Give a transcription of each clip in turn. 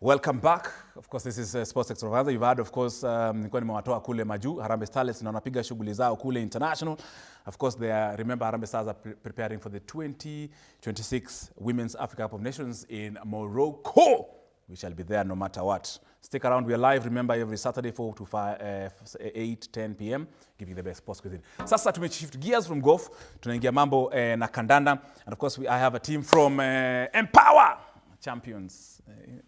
Welcome back. Of course, this is Sports Extravaganza. You've heard, of course, nilikuwa nimewatoa kule majuu. Harambee Starlets na wanapiga shughuli zao kule international. Of course, they are, remember, Harambee Stars are preparing for the 2026 Women's Africa Cup of Nations in Morocco. We shall be there no matter what. Stick around. We are live, remember, every Saturday 4 to 8-10 p.m. Give you the best sports cuisine. Sasa tumeshift gears from golf. Tunaingia mambo na kandanda. And of course, I have a team from Empower Champions.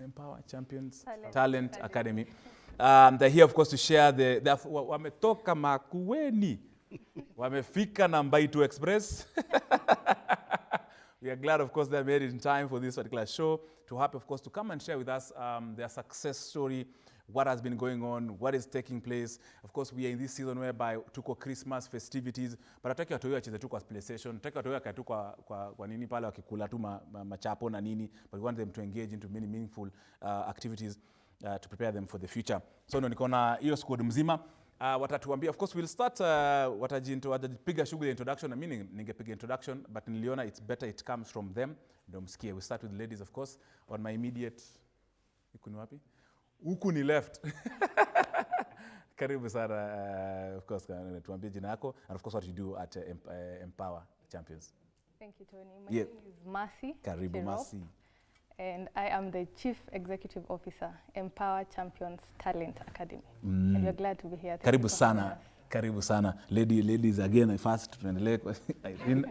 Empower Champions Talent Academy. They're here, of course, to share wametoka Makueni. Wamefika na Mbaitu Express. We are glad, of course, they made it in time for this particular show. To happy, of course, to come and share with us their success story, what has been going on, what is taking place. Of course, we are in this season whereby tuko Christmas festivities, but hataki watu wacheze tu kwa PlayStation, hataki watu wakae tu kwa nini pale wakikula tu machapo na nini, but we want them to engage into many meaningful activities to prepare them for the future. So niko na hiyo squad mzima. Watatuambia, of course, we'll start watapiga shughuli introduction, na mimi ningepiga introduction, but niliona it's better it comes from them. Ndio msikie. We start with the ladies, of course. On my immediate, ni wapi? Huku ni left. Karibu sana, of course, tuambie jina yako, and of course what you do at Empower Champions. Thank you, Tony. My name is Mercy. Karibu Mercy. And I am the Chief Executive Officer, Empower Champions Talent Academy. And we're glad to be here. Karibu sana. Karibu sana. Ladies again, first tuendelee kwa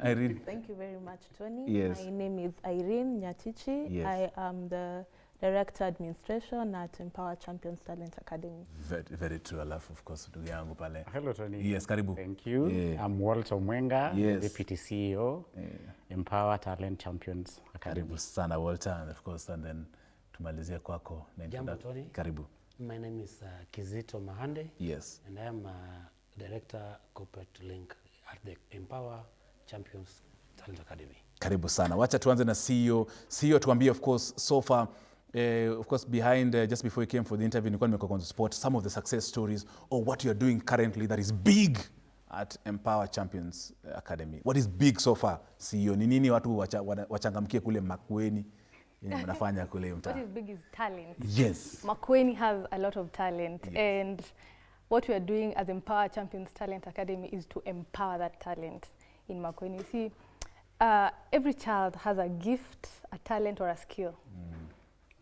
Irene. Thank you very much, Tony. Yes. My name is Irene Nyatichi. Yes. I am the Director Administration at Empower Champions Talent Academy. Very, very true. I love, of course, ndugu yangu pale. Hello, Tony. Yes, karibu. Thank you. Yeah. I'm Walter Mwenga, Yes. Deputy CEO, Empower Talent Champions Academy. Karibu sana Walter, and of course, and then tumalizie kwako. Jambo, Tony. Karibu. My name is Kizito Mahande. Yes. And I am Director Corporate Link at the Empower Champions Talent Academy. Karibu sana. Wacha tuanze na CEO. CEO, tuambie, of course, so far, of course, behind, just before you came for the interview, nilikuwa nimekuwa kwa sport, some of the success stories or what you're doing currently that is big at Empower Champions Academy. What is big so far, CEO? Ni nini watu wachangamkie kule Makueni? Wanafanya kule mtaa? What is big is talent. Yes. Makueni has a lot of talent. Yes. And what we are doing as Empower Champions Talent Academy is to empower that talent in Makueni. You see, every child has a gift, a talent, or a skill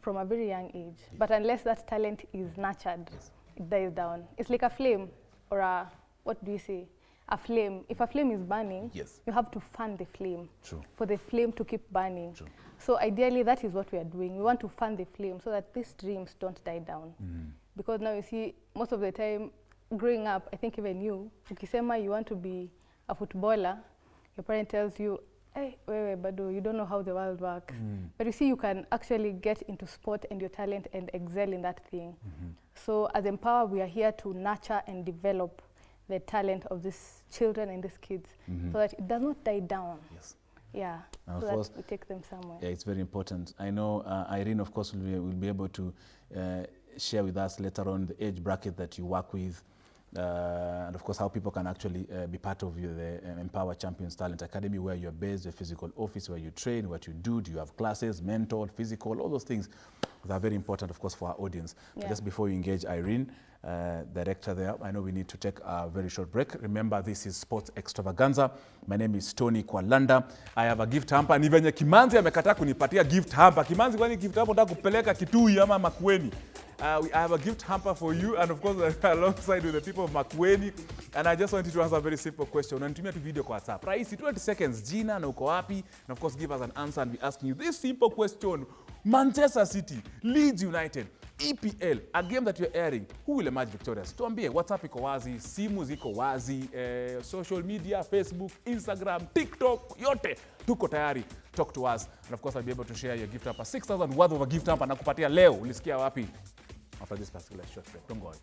from a very young age. Yes. But unless that talent is nurtured, it dies down. It's like a flame, or a, what do you say? A flame. If a flame is burning, yes, you have to fan the flame. True. For the flame to keep burning. True. So ideally, that is what we are doing. We want to fan the flame so that these dreams don't die down. Because now you see, most of the time, growing up, I think even you, ukisema you want to be a footballer, your parent tells you, hey, wewe bado, you don't know how the world works. But you see, you can actually get into sport and your talent and excel in that thing. So as Empower, we are here to nurture and develop the talent of these children and these kids so that it does not die down. Yes. Yeah, so that we take them somewhere. Yeah, it's very important. I know Irene, of course, will be able to share with us later on the age bracket that you work with, and of course how people can actually be part of the Empower Champions Talent Academy, where you're based, a physical office, where you train, what you do you have classes, mentor, physical, all those things that are very important, of course, for our audience. Yeah. Just before you engage Irene, director there, I know we need to take a very short break. Remember, this is Sports Extravaganza. My name is Tony Kwalanda. I have a gift hamper. Ni venye Kimanzi amekataa kunipatia gift hamper. Kimanzi, kwani gift hamper unataka kupeleka Kitui ama Makueni? I have a gift hamper for you, and of course alongside with the people of Makueni, and I just wanted to ask a very simple question. Unanitumia tu video kwa WhatsApp. Rahisi, 20 seconds, jina na uko wapi, and of course give us an answer, and be asking you this simple question. Manchester City, Leeds United, EPL, a game that you're airing, who will emerge victorious? Tuambie, WhatsApp iko wazi, simu ziko wazi, social media, Facebook, Instagram, TikTok, yote, tuko tayari. Talk to us, and of course I'll be able to share your gift hamper. 6,000 worth of a gift hamper nakupatia leo. Ulisikia wapi? After this particular short break. Don't go away.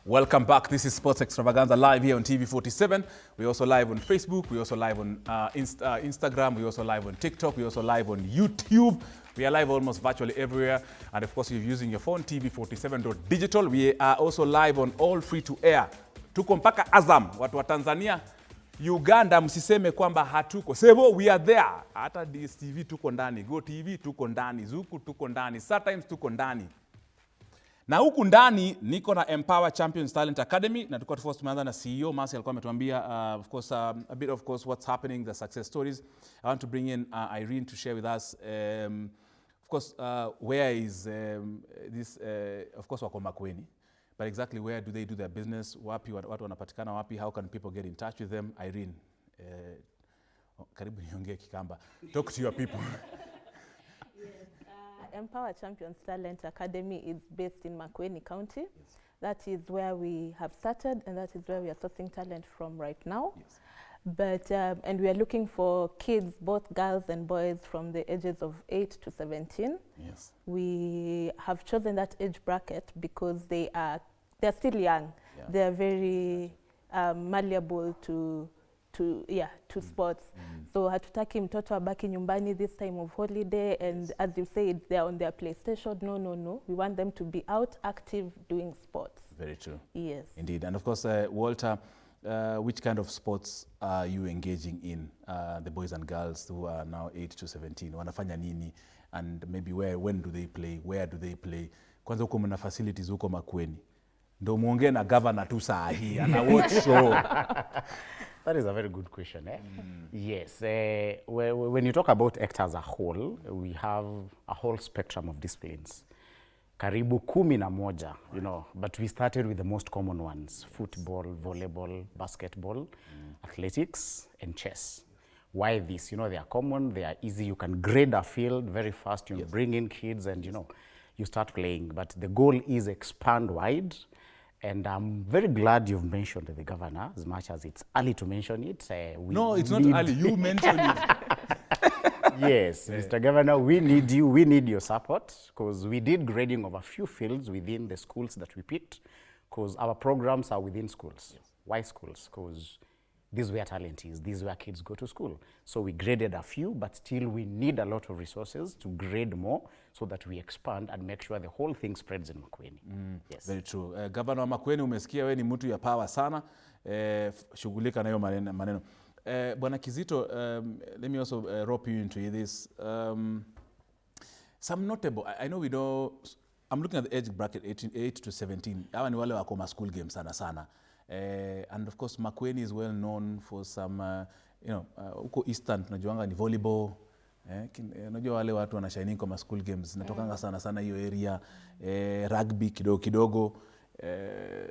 Welcome back. This is Sports Extravaganza live here on TV47. We're also live on Facebook. We're also live on Instagram. We're also live on TikTok. We're also live on YouTube. We are live almost virtually everywhere. And of course, if you're using your phone, TV47.digital. We are also live on all free-to-air. Tuko mpaka Azam. Watu wa Tanzania, Uganda msiseme kwamba hatuko. Sebo, we are there. Hata DStv tuko ndani, GOtv tuko ndani, Zuku tuko ndani, StarTimes tuko ndani. Na huku ndani niko na Empower Champions Talent Academy na tulikuwa first tumeanza na CEO Marcy alikuwa ametuambia of course a bit of course what's happening, the success stories. I want to bring in Irene to share with us of course where is this of course wako Makueni, but exactly where do they do their business, wapi watu wanapatikana wapi, how can people get in touch with them? Irene, karibu niongee Kikamba, talk to your people. Empower Champions Talent Academy is based in Makueni County. Yes. That is where we have started, and that is where we are sourcing talent from right now. Yes. But and we are looking for kids, both girls and boys, from the ages of 8 to 17. Yes. We have chosen that age bracket because they're still young. Yeah. They are very malleable to sports. So hatutaki mtoto abaki nyumbani this time of holiday and as you said they are on their PlayStation. No. We want them to be out active doing sports. Very true. Yes. Indeed. And of course, Walter, which kind of sports are you engaging in? The boys and girls who are now 8 to 17. Wanafanya nini? And maybe when do they play? Where do they play? Kwanza huko mna facilities huko Makueni. Ndo muongee na governor tu saa hii ana watch show. That is a very good question. Yes, when you talk about ACT as a whole, we have a whole spectrum of disciplines. Karibu 11, you know, but we started with the most common ones: football, volleyball, basketball, athletics, and chess. Why this? You know, they are common, they are easy. You can grade a field very fast. You bring in kids and, you know, you start playing. But the goal is expand wide. And I'm very glad you've mentioned the governor, as much as it's early to mention it. No, it's not early. You mentioned it. Yes, Mr. Governor, we need you. We need your support because we did grading of a few fields within the schools that we picked because our programs are within schools. Yes. Why schools? Because this is where talent is. This is where kids go to school. So we graded a few, but still we need a lot of resources to grade more so that we expand and make sure the whole thing spreads in Makueni. Yes. Very true. Governor wa Makueni, umesikia we ni mtu ya power sana. Shughulika na hiyo maneno. Bwana Kizito, let me also rope you into this. Some notable, I know we don't, I'm looking at the age bracket 8 to 17. Hawa ni wale wako ma school games sana. And of course Makueni is well known for some huko Eastern tunajuanga ni volleyball, unajua wale watu wanashine kwa school games natokanga sana hiyo area, rugby kidogo.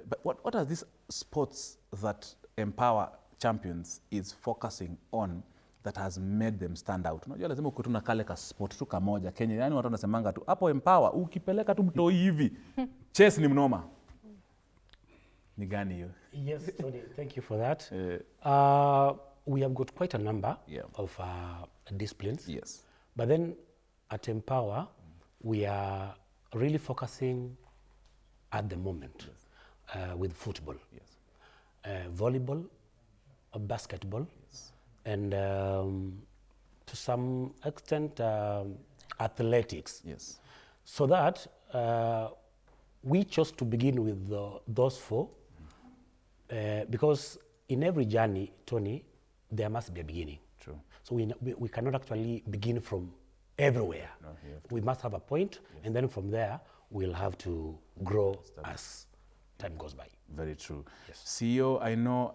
But what are these sports that Empower Champions is focusing on that has made them stand out? Unajua lazima uko tu na kale ka sport tu kamoja Kenya, yani watu wanasemanga tu hapo Empower ukipeleka tu mtoi hivi chess ni mnoma. Ni gani hiyo? Yes, Tony, thank you for that. We have got quite a number of disciplines. Yes. But then at Empower, we are really focusing at the moment with football, volleyball, basketball, and to some extent athletics. Yes. So that we chose to begin with those four because in every journey, Tony, there must be a beginning. True. So we cannot actually begin from everywhere. No, we must have a point, and then from there, we'll have to grow as time goes by. Very true. Yes. CEO, I know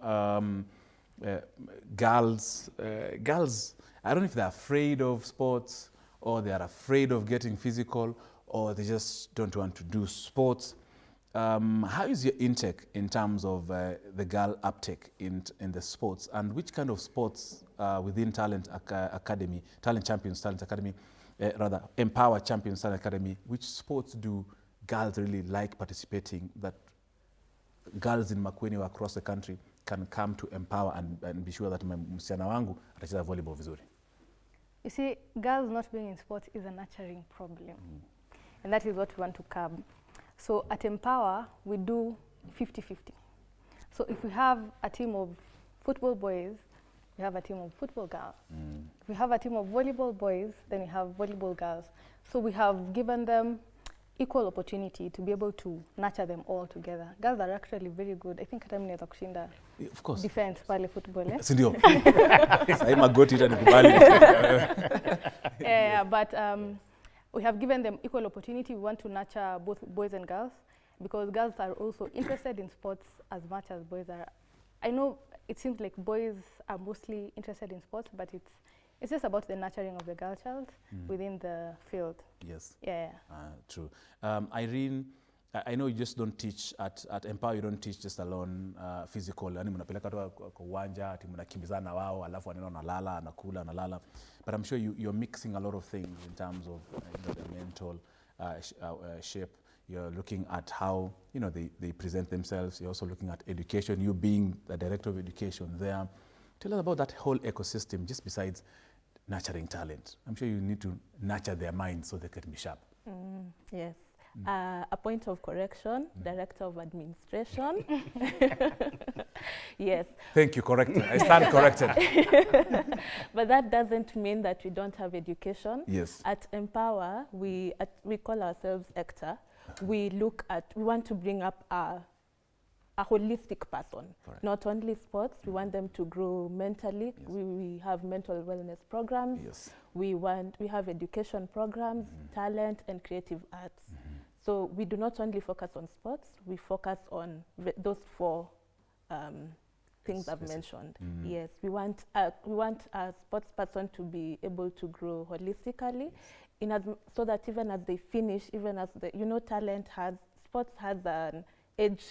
girls, I don't know if they're afraid of sports or they are afraid of getting physical or they just don't want to do sports. How is your intake in terms of the girl uptake in the sports, and which kind of sports within Talent Champions Talent Academy, rather Empower Champions Talent Academy, which sports do girls really like participating that girls in Makueni or across the country can come to Empower and be sure that msichana wangu atacheza volleyball vizuri? You see, girls not being in sports is a nurturing problem. And that is what we want to curb. So at Empower, we do 50-50. So if we have a team of football boys, we have a team of football girls. If we have a team of volleyball boys, then we have volleyball girls. So we have given them equal opportunity to be able to nurture them all together. Girls are actually very good. I think hata mimi naweza kushinda Of course. defense pale football. Si ndio? Sasa magoti itanikubali. Yeah, but we have given them equal opportunity. We want to nurture both boys and girls because girls are also interested in sports as much as boys are. I know it seems like boys are mostly interested in sports, but it's just about the nurturing of the girl child within the field. Yes. Yeah. True. Irene, I know you just don't teach at Empower. You don't teach just alone physical. Yani mnapeleka tu kwa uwanja, ati mnakimbizana na wao, alafu wanaenda wanalala, anakula, wanalala. But I'm sure you're mixing a lot of things in terms of the mental shape. You're looking at how they present themselves. You're also looking at education. You being the director of education there. Tell us about that whole ecosystem. Just besides nurturing talent, I'm sure you need to nurture their minds so they can be sharp. Yes. A point of correction, Director of Administration. Yes. Thank you, corrected. I stand corrected. But that doesn't mean that we don't have education. Yes. At Empower, we call ourselves ECTA. We want to bring up a holistic person, Correct. not only sports. We want them to grow mentally. Yes. We have mental wellness programs. Yes. We have education programs, talent and creative arts. So we do not only focus on sports, we focus on those four things I've mentioned. Yes, we want a sports person to be able to grow holistically, so that even as they finish, even as sports has an age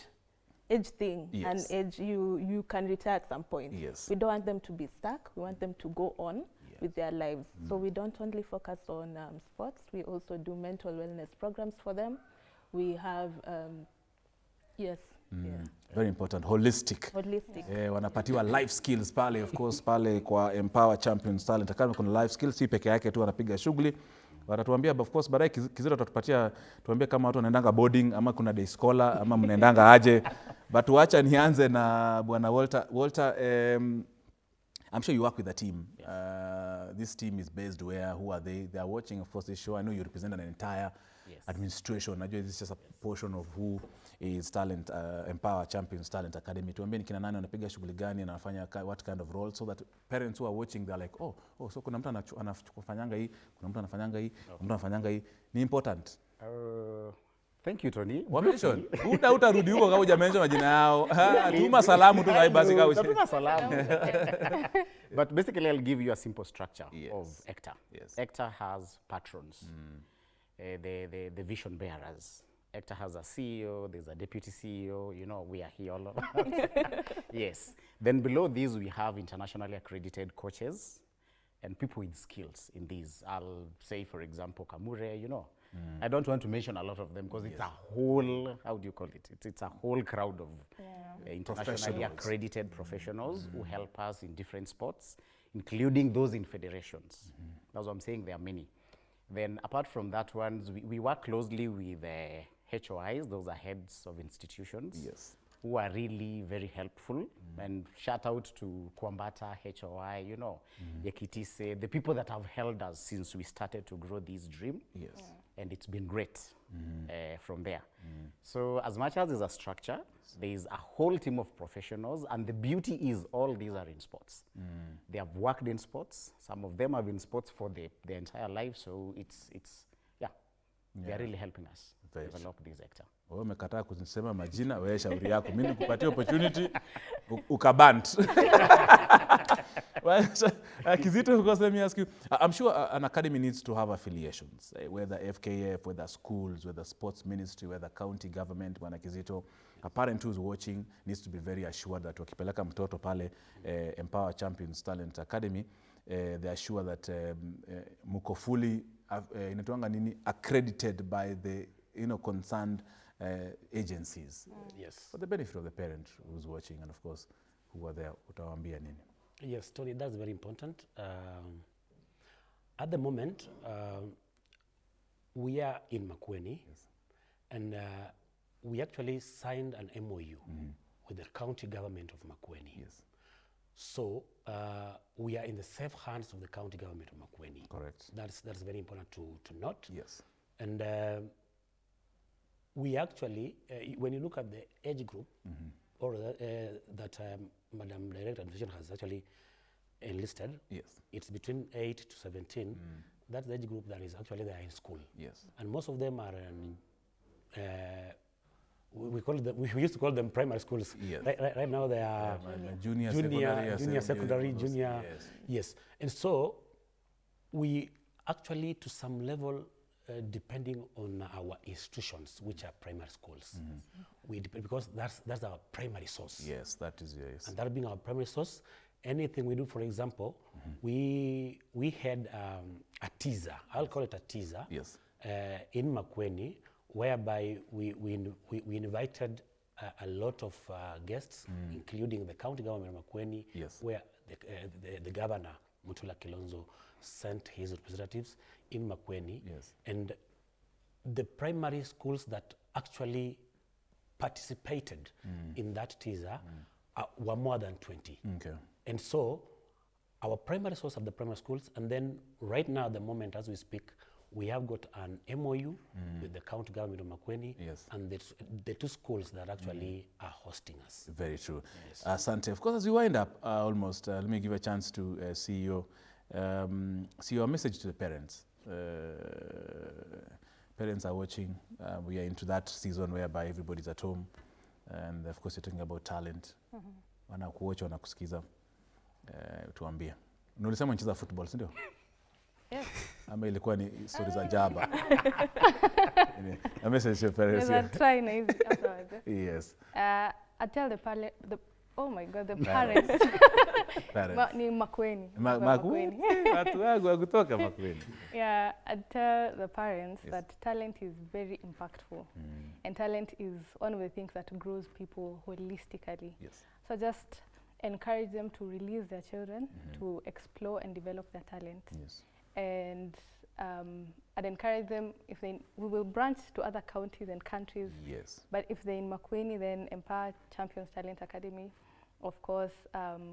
thing, Yes. an age you can retire at some point. Yes. We don't want them to be stuck. We want them to go on with their lives. So we don't only focus on sports, we also do mental wellness programs for them. We have, yes. Yeah. Very important, holistic. Holistic. Wanapatiwa life skills pale, of course, pale kwa Empower Champions Talent Academy kuna life skills, si peke yake tu wanapiga shughuli. Watatuambia of course baadaye Kizito atatupatia tuambie kama watu wanaendanga boarding ama kuna day scholar ama mnaendanga aje. But wacha nianze na Bwana Walter. Walter, I'm sure you work with a team. This team is based where? Who are they? They are watching, of course, this show. I know you represent an entire administration. Najua this is just a portion of who is Talent Empower Champions Talent Academy. Tuambie ni kina nani wanapiga shughuli gani na wanafanya what kind of role, so that parents who are watching they're like, oh, so kuna mtu anafanyanga hii, kuna mtu anafanyanga hii, kuna mtu anafanyanga hii. Ni important. Thank you, Tony. Wamention. Utarudi huko kama hujamention majina yao. Tuma salamu tu na basi kama. Tuma salamu. But basically I'll give you a simple structure of ECTA. Yes. ECTA has patrons. The vision bearers. ECTA has a CEO, there's a deputy CEO, we are here all over. Yes. Then below these we have internationally accredited coaches and people with skills in these. I'll say, for example, Kamure, I don't want to mention a lot of them because it's a whole, how do you call it? It's a whole crowd of internationally accredited professionals who help us in different sports, including those in federations. That's what I'm saying, there are many. Then apart from that ones, we work closely with HOIs, those are heads of institutions. Yes. Who are really very helpful. And shout out to Kwambata, HOI, Yekitise, the people that have held us since we started to grow this dream. Yes. And it's been great from there. So as much as there's a structure, there is a whole team of professionals, and the beauty is all these are in sports. They have worked in sports. Some of them have been in sports for their entire life, so it's they're really helping us develop this sector. Wewe umekataa kusema majina, wewe shauri yako. Mimi nikupatie opportunity ukabant. Kizito, because let me ask you, I'm sure an academy needs to have affiliations, whether FKF, whether schools, whether sports ministry, whether county government. Bwana Kizito, a parent who's watching needs to be very assured that wakipeleka mtoto pale Empower Champions Talent Academy, they are sure that muko fully accredited by the concerned agencies. Yes. For the benefit of the parent who's watching and of course who are there, utawaambia nini? Yes, Tony, that's very important. At the moment, we are in Makueni, and we actually signed an MOU with the county government of Makueni. Yes. So we are in the safe hands of the county government of Makueni. Correct. That's very important to note. Yes. And we actually, when you look at the age group, or that Madam Director Administration has actually enlisted, Yes. it's between 8 to 17. That's the age group that is actually there in school. Yes. And most of them are we used to call them primary schools. Yes. Right now they are Junior, secondary, junior. Yes. Yes. And so we actually, to some level, depending on our institutions, which are primary schools, we depend, because that's our primary source. Yes, that is, yes. And that being our primary source, anything we do, for example, we had a teaser. I'll call it a teaser. Yes. In Makueni, whereby we invited a lot of guests, including the county government of Makueni, Yes. where the governor, Mutula Kilonzo, sent his representatives in Makueni. Yes. And the primary schools that actually participated in that teaser were more than 20. Okay. And so our primary source of the primary schools, and then right now at the moment as we speak, we have got an MOU with the county government of Makueni, Yes. and the two schools that actually are hosting us. Very true. Yes. Asante. Of course, as we wind up almost, let me give a chance to CEO. CEO, a message to the parents. Parents are watching. We are into that season whereby everybody's at home. And of course, you're talking about talent. Wanakuocha, wanakusikiza. Tuambie. Ulisema unacheza football, si ndio? Yes. Ama ilikuwa ni stories za jaba. A message to your parents. Yes, try na hizi afterwards. Yes. I tell the parents. Parents. Ni Makueni. Makueni. Watu wangu wa kutoka Makueni. Yeah, I tell the parents that talent is very impactful. And talent is one of the things that grows people holistically. Yes. So just encourage them to release their children to explore and develop their talent. Yes. And I'd encourage them, we will branch to other counties and countries. Yes. But if they're in Makueni, then Empower Champions Talent Academy, of course,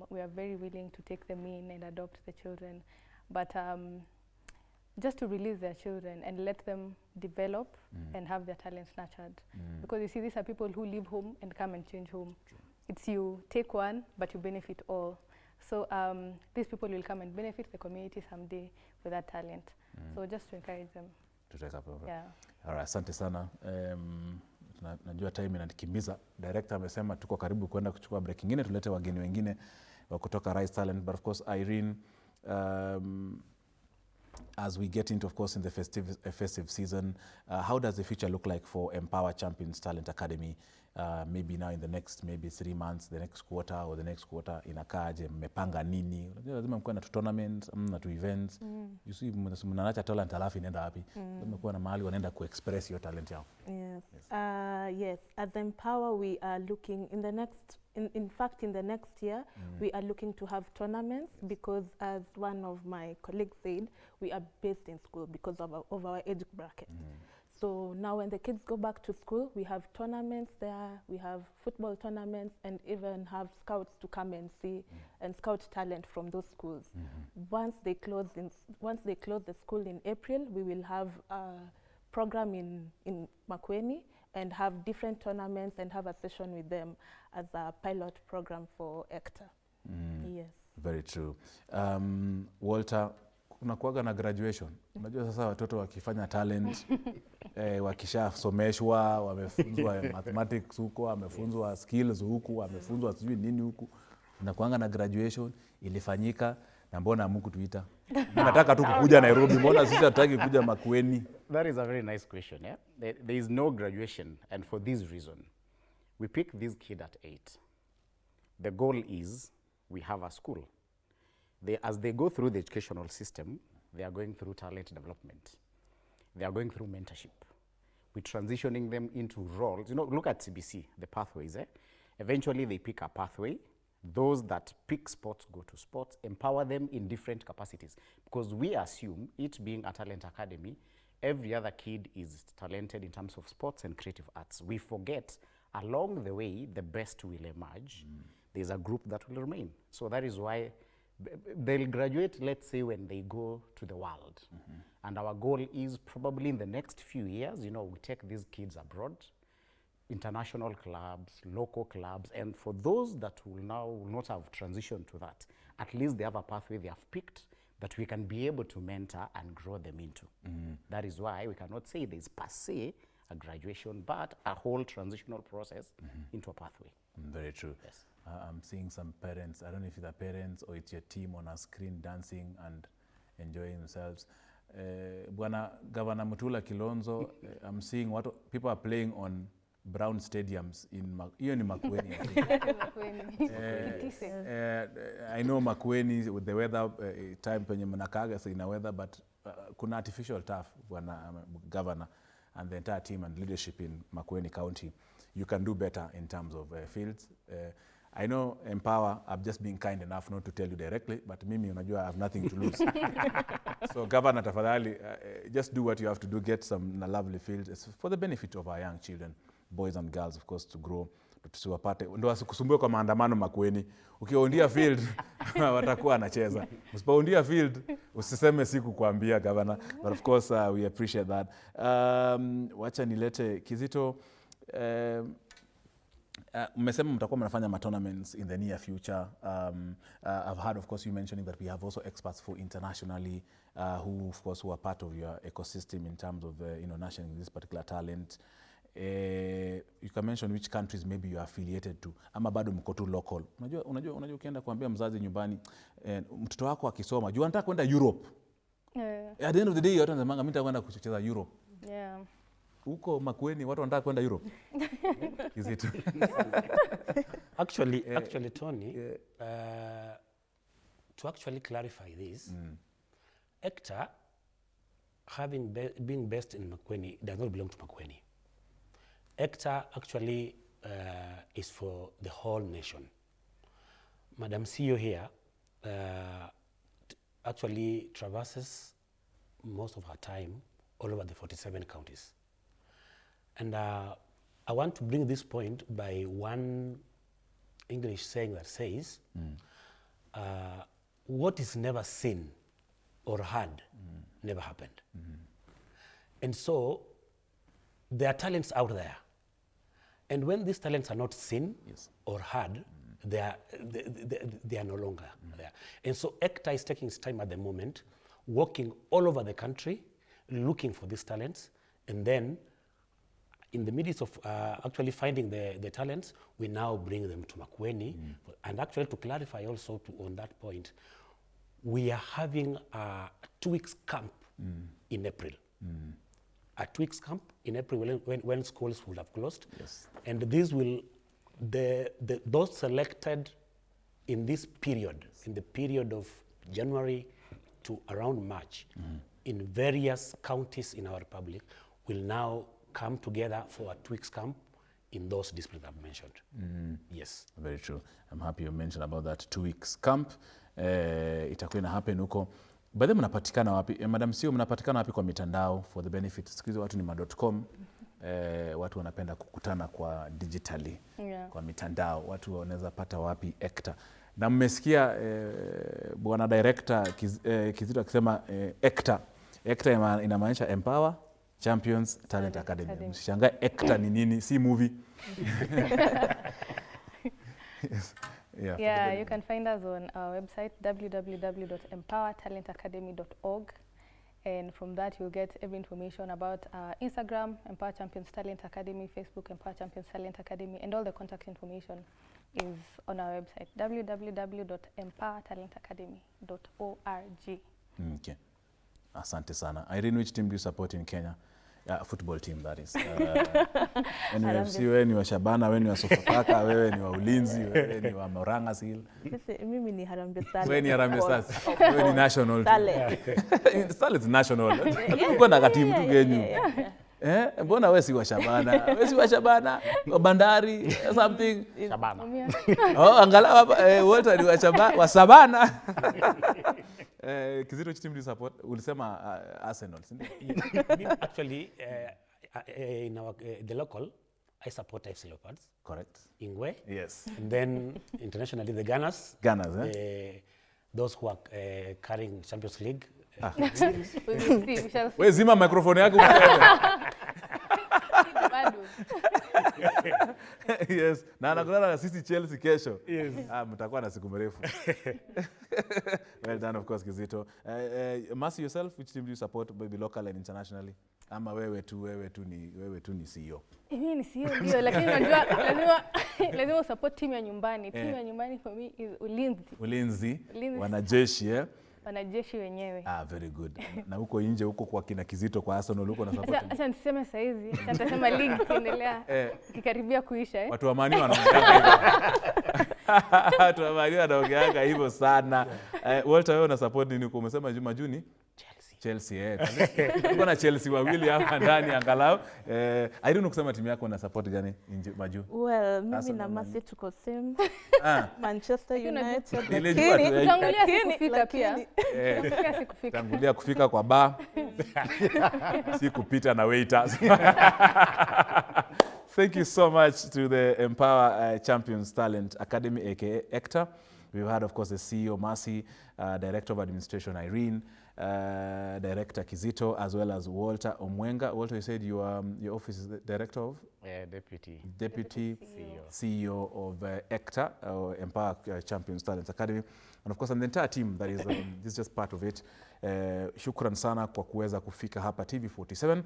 we are very willing to take them in and adopt the children. But just to release their children and let them develop and have their talents nurtured. Because you see, these are people who leave home and come and change home. It's you take one, but you benefit all. So these people will come and benefit the community someday with that talent. So just to encourage them. To take up over. Yeah. All right, asante sana. Najua time inanikimbiza. Director amesema tuko karibu kwenda kuchukua break nyingine, tulete wageni wengine wa kutoka Rise Talent. But of course, Irene, as we get into, of course, in the festive season, how does the future look like for Empower Champions Talent Academy? Maybe now in the next 3 months, the next quarter or the next quarter, inakaje, mmepanga nini? Lazima mkuwe na tournaments, na events. You see, mnaacha talent alafu inaenda wapi? Lazima kuwa na mahali wanaenda ku-express your talent yao. Yes. Yes. As Empower, we are looking in the next, in fact, in the next year, we are looking to have tournaments because, as one of my colleagues said, we are based in school because of our age bracket. So now when the kids go back to school, we have tournaments there, we have football tournaments, and even have scouts to come and see and scout talent from those schools. Once they close the school in April, we will have a program in Makueni and have different tournaments and have a session with them as a pilot program for ECTA. Yes. Very true. Walter, kunakuwaga na graduation. Unajua sasa watoto wakifanya talent, wakishasomeshwa, wamefunzwa mathematics huko, wamefunzwa skills huku, wamefunzwa sijui nini huku. Kunakuwaga na graduation ilifanyika na mbona hamkutuita? Nataka tu kukuja Nairobi, mbona sisi hataki kuja Makueni? That is a very nice question. Yeah? There is no graduation, and for this reason, we pick this kid at 8. The goal is we have a school. As they go through the educational system, they are going through talent development. They are going through mentorship. We're transitioning them into roles. You know, look at CBC, the pathways. Eventually, they pick a pathway. Those that pick sports go to sports, empower them in different capacities. Because we assume, it being a talent academy, every other kid is talented in terms of sports and creative arts. We forget, along the way, the best will emerge. There's a group that will remain. So that is why they'll graduate, let's say, when they go to the world. And our goal is probably in the next few years, you know, we take these kids abroad, international clubs, local clubs, and for those that will not have transitioned to that, at least they have a pathway they have picked that we can be able to mentor and grow them into. That is why we cannot say there's per se a graduation, but a whole transitional process into a pathway. Very true. Yes. I'm seeing some parents, I don't know if it's the parents or it's your team on a screen dancing and enjoying themselves. Bwana Governor Mutula Kilonzo, I'm seeing people are playing on brown stadiums in hiyo ni Makueni. I know Makueni with the weather time penye mnakaga so ina weather, but kuna artificial turf, Bwana Governor, and the entire team and leadership in Makueni County. You can do better in terms of fields. I know Empower, I've just been kind enough not to tell you directly, but mimi unajua I have nothing to lose. So Governor, tafadhali, just do what you have to do, get some lovely fields. It's for the benefit of our young children, boys and girls, of course, to grow, tusiwapate. Ndio wasikusumbue kwa maandamano Makueni. Ukiwaundia field, watakuwa anacheza. Usipoundia field, usiseme siku kuambia Governor. But of course, we appreciate that. Wacha nilete Kizito. Mmesema mtakuwa mnafanya tournaments in the near future. I've heard, of course, you mentioning that we have also experts for internationally who, of course, who are part of your ecosystem in terms of nurturing this particular talent. You can mention which countries maybe you are affiliated to, ama bado mko tu local. Unajua ukienda kuambia mzazi nyumbani mtoto wako akisoma, jua anataka kwenda Europe. At the end of the day, watu wanasema mimi nitakwenda kucheza Europe. Yeah. Huko Makueni watu wanataka kwenda Europe. Is it? Actually, Tony, to actually clarify this, ECTA, being based in Makueni, does not belong to Makueni. ECTA actually is for the whole nation. Madam CEO here actually traverses most of her time all over the 47 counties. And I want to bring this point by one English saying that says, what is never seen or heard never happened. And so there are talents out there. And when these talents are not seen or heard, they are no longer there. And so ECTA is taking its time at the moment, walking all over the country, looking for these talents, and then in the midst of actually finding the talents, we now bring them to Makueni. And actually, to clarify also on that point, we are having a 2 weeks camp in April. A 2 weeks camp in April when schools will have closed. Yes. And these will, those selected in this period, in the period of January to around March, in various counties in our republic, will now come together for a 2 weeks camp in those disciplines I've mentioned. Yes. Very true. I'm happy you mentioned about that 2 weeks camp. Itakuwa ina happen huko. Baadhi mnapatikana wapi? Madam CEO, mnapatikana wapi kwa mitandao for the benefit? Siku hizi watu ni .com. Watu wanapenda kukutana kwa digitally. Kwa mitandao. Watu wanaweza pata wapi ECTA? Na mmesikia bwana director Kizito akisema ECTA. ECTA inamaanisha Empower Champions Talent Academy. Msishangae ECTA ni nini, si movie. Yes. Yeah, you can find us on our website www.empowertalentacademy.org, and from that you'll get every information about Instagram, Empower Champions Talent Academy, Facebook, Empower Champions Talent Academy, and all the contact information is on our website www.empowertalentacademy.org. Okay. Asante sana. Irene, which team do you support in Kenya? Football team, that is. NFC, wewe ni wa Shabana, wewe ni wa Sofapaka, wewe ni wa Ulinzi, wewe ni wa Moranga Seal. Mimi ni Harambee Stars. Wewe ni Harambee Stars. Wewe ni national. Stars is national. Uko na katimu tu Kenya. Mbona wewe si wa Shabana? Wewe si wa Shabana? Wa Bandari something. Shabana. Angalau wote ni wa Sabana. Kizito, which team do you support? Ulisema Arsenal, isn't it? Actually, in our, the local, I support FC Leopards. Correct. Ingwe. Yes. And then internationally, the Gunners. Gunners, those who are carrying Champions League. We shall see. Wewe zima microphone yako. Yes. Na anakutana na sisi Chelsea kesho. Yes. Mtakuwa na siku mrefu. Well done, of course, Kizito. Mercy, yourself, which team do you support, maybe local and internationally? Ama wewe tu ni CEO. Mimi ni CEO ndio, lakini unajua lazima support team ya nyumbani. Team ya nyumbani for me is Ulinzi. Wanajeshi wanajeshi wenyewe. Very good. Na huko nje huko kwa kina Kizito kwa Arsenal huko na support. Acha niseme saa hizi, acha nitasema ligi ikiendelea ikikaribia kuisha Watu wa Man U wanaongea hivyo. Watu wa Man U wanaongea hivyo sana. Walter, wewe una support nini huko? Umesema Majuni? Chelsea. Tuko na Chelsea wawili hapa ndani angalau. I don't know kusema timu yako na support gani Maju? Well, mimi na Mercy tuko same. Manchester United. Tangulia kufika kwa bar. Si kupita na waiters. Thank you so much to the Empower Champions Talent Academy, aka ECTA. We've had, of course, the CEO, Mercy, Director of Administration, Irene, Director Kizito, as well as Walter Omwenga. Walter, you said your office is the Director of? Deputy CEO of ECTA, Empower Champions Talent Academy. And of course, and the entire team that is, this is just part of it. Shukran sana kwa kuweza kufika hapa TV47.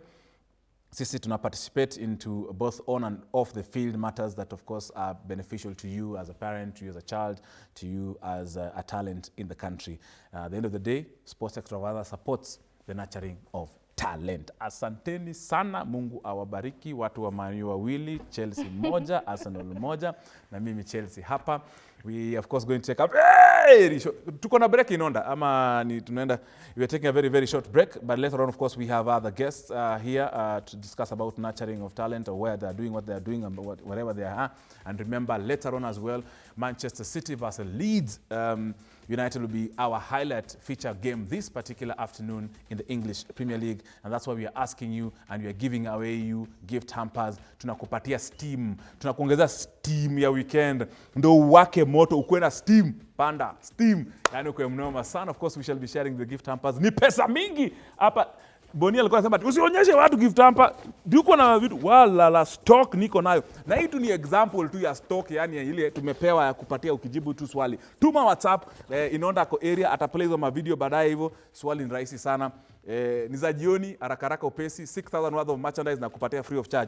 Sisi tuna participate into both on and off the field matters that of course are beneficial to you as a parent, to you as a child, to you as a talent in the country. At the end of the day, Sports Extravaganza supports the nurturing of talent. Asanteni sana, Mungu awabariki, watu wa Man U wawili, Chelsea moja, Arsenal moja, na mimi Chelsea hapa. We of course going to take a very short, tuko na break inonda ama ni tunaenda, we are taking a very, very short break, but later on of course we have other guests here to discuss about nurturing of talent, or where they are doing what they are doing and whatever they are. And remember, later on as well, Manchester City versus Leeds United will be our highlight feature game this particular afternoon in the English Premier League, and that's why we are asking you and we are giving away you gift hampers. Tunakupatia steam, tunakuongeza steam ya weekend, ndo uwake moto, ukuwe na steam, panda steam, yani ukuwe mnoma sana. Of course we shall be sharing the gift hampers. Ni pesa mingi hapa. Boni alikuwa anasema usionyeshe watu gift hamper. Duko na vitu wala la stock niko nayo. Na hii tu ni example tu ya stock, yani ile tumepewa ya kupatia ukijibu tu swali. Tuma WhatsApp inaonda kwa area, ataplay hizo ma video baadaye hivyo. Swali ni rahisi sana. Ni za jioni, haraka haraka upesi, 6,000 worth of merchandise na kupatia free of charge.